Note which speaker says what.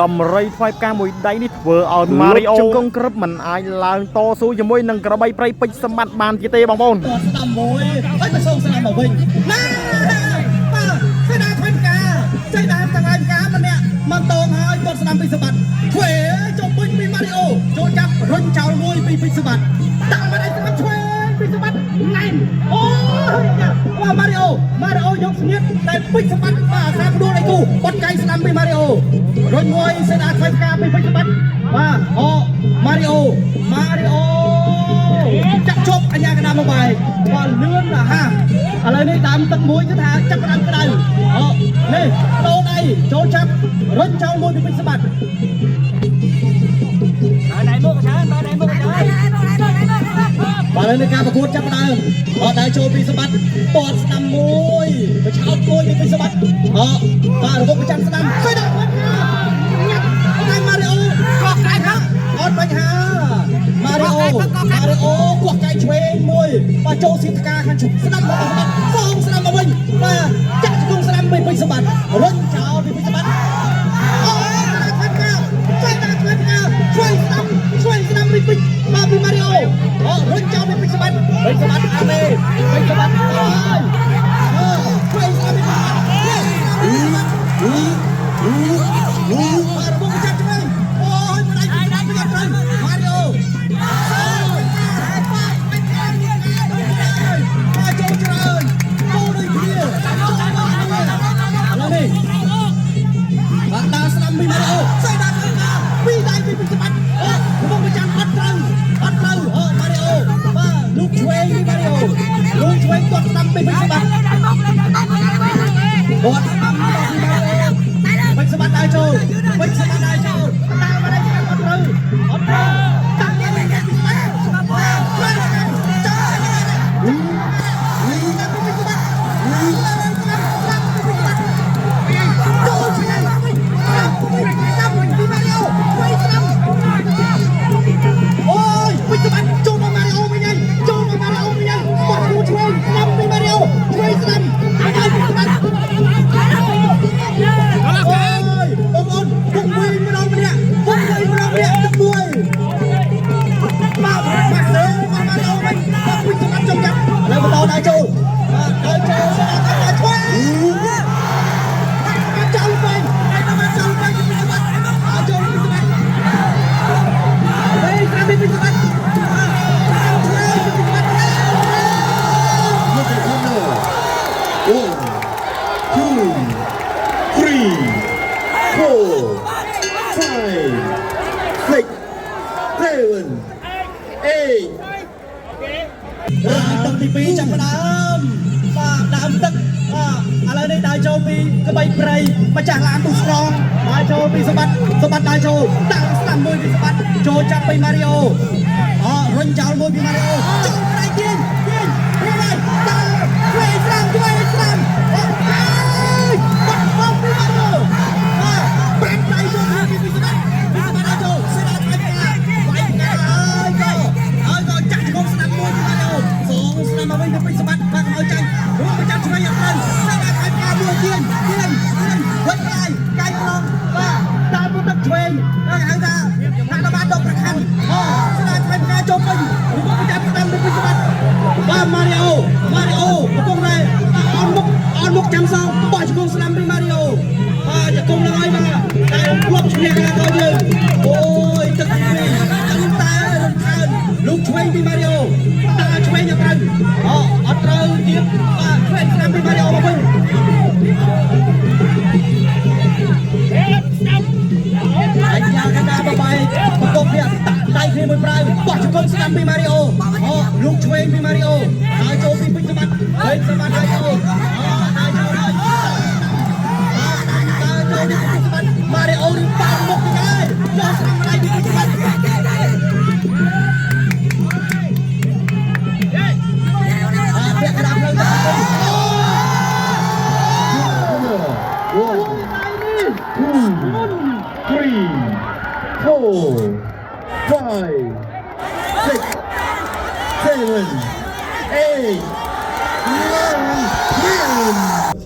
Speaker 1: ដំរីថ្វាយផ្កាមួយដៃនេះធ្វើឲ្យម៉ារីអូជង្គង់ក្រឹបមិនអាចឡើងតស៊ូជាមួយនឹងក្របីព្រៃពេជ្រសម្បត្តិបានទៀតទេបងប្អូន
Speaker 2: ស្ដាំមួយហើយទៅសូមស្ដាំមកវិញណាបាទសេនាថ្វាយផ្កាចេញដើមទាំងឯងផ្កាម្នាក់មកតងហើយគាត់ស្ដាំពីសម្បត្តិឆ្វេចុះពេញពីម៉ារីអូចូលចាប់រុញចោលមួយពីពេជ្រសម្បត្តិដាក់មកឯងសម្បត្តិឆ្វេពីសម្បត្តិណែនអូយម៉ារីអូយកស្នៀតតែពេជ្រសម្បត្តិបាទសាមដួលឯគូបត់កៃស្ដាំពីម៉ារីអូរុញមួយសេនាថ្វាយផ្កាពីពេជ្រសម្បត្តិបាទអូម៉ារីអូចាក់ជប់អញ្ញាកណ្ដាលមកបែកបាទលឿនណាស់ហាឥឡូវនេះដើមទឹកមួយគឺថាចាប់ផ្ដើមក្តៅអូនេះដូនអីចូលចាប់រុញចោលមួយពីពេជ្រសម្បត្តិដៃមកច្រើនបាទឥឡូវនេះការប្រកួតចាប់ផ្ដើមដៃចូលពីសម្បត្តិពតស្ដាំមួយបិឆោតមួយពីពេជ្រសម្បត្តិបាទរបបប្រចាំស្ដាំស្អីដល់គាត់ញ៉ាំដៃម៉ារីអូកោះដៃផងអត់បញ្ហាម៉ារីអូគោះកៃឆ្វេងមួយបាទចូលសៀតការខាងស្ដាំមកសម្បត្តិសងស្ដាំមកវិញបាទចាក់ជង្គង់ស្ដាំពីពេជ្រសម្បត្តិរុញចោលពីពេជ្រសម្បត្តិអូខាងកាឆ្វេងស្ដាំពីពេជ្របាទពីម៉ារីអូរុញចោលពីពេជ្រសម្បត្តិអាមេពេជ្រសម្បត្តិហើយឆ្វេងស្ដាំពីពេជ្រសម្បត្តិបាទរបបចាក់ឆ្វេងអូយមិនអាចទៅម៉ារីអូបាទដើរស្ដាំពីម៉ារីអូស្អីដល់ពីដៃពីពេជ្រសម្បត្តិកំពុងប្រចាំអត់ត្រូវម៉ារីអូបាទលូកឆ្វេងពីម៉ារីអូលូកឆ្វេងគាត់ស្ដាំពីពេជ្រសម្បត្តិគាត់ស្ដាំដល់ពីម៉ារីអូពេជ្រសម្បត្តិដើរចូលដើរមកđâyអត់ត្រូវតាំងពីពេជ្រសម្បត្តិទឹកទី2ចាប់ផ្ដើមបាទដើមទឹកឥឡូវនេះដើរចូលពីក្បីព្រៃម្ចាស់ឡានទូស្រងដើរចូលពីសម្បត្តិដើរចូលដាក់ស្ដាំមួយពីសម្បត្តិចូលចាប់ពីម៉ារីអូរុញចោលមួយពីម៉ារីអូចូលព្រៃទាញព្រៃដើរឆ្វេងស្ដាំបាត់បង់ពីម៉ារីអូបាត់ដៃចូលពីសម្បត្តិដើរចូលសេនាថ្វាយផ្កាវាយផ្កាហើយក៏ចាក់ជង្គង់ស្ដាំមួយពីម៉ារីអូស្ដាំមកវិញទៅពេជ្រសម្បត្តិបាក់ឲ្យចាញ់រួមប្រចាំឆ្វេងអត់ត្រូវសេនាថ្វាយផ្កាមួយទៀនវិញកាយឡងបាទដើរពុតទឹកឆ្វេងហៅថាដាក់បានដកប្រខាន់សេនាថ្វាយផ្កាចូលវិញរួមប្រចាំស្ដាំទៅពេជ្រសម្បត្តិបាទម៉ារីអូកំពុងតែអន់មុខចាំសងបោះជង្គង់ស្ដាំពីម៉ារីអូបាទជង្គង់ឡើងហើយបាទតែគ្រាប់ឈ្នះខាងក្រោយយើងអូយទឹកឆ្វេងតែរំខានលូកឆ្វេងពីម៉ារីអូតាឆ្វេងអត់ត្រូវអត់ត្រូវទៀតបាទឆ្វេងស្ដាំពីម៉ារីអូមកវិញអញ្ញាកណ្ដាលបបាយប្រកបវាដាក់ដៃគ្នាមួយប្រើបោះជង្គង់ស្ដាំពីម៉ារីអូលូកឆ្វេងពីម៉ារីអូហើយចូលពីពេជ្រសម្បត្តិហើយសម្បត្តិហើយចូលម៉ារីអូនេះបាក់មុខទៅហើយយកស្ដាំដៃពីពេជ្រសម្បត្តិពាក់កណ្ដាលផ្លូវទៅ
Speaker 3: 7, 8, 9, 10.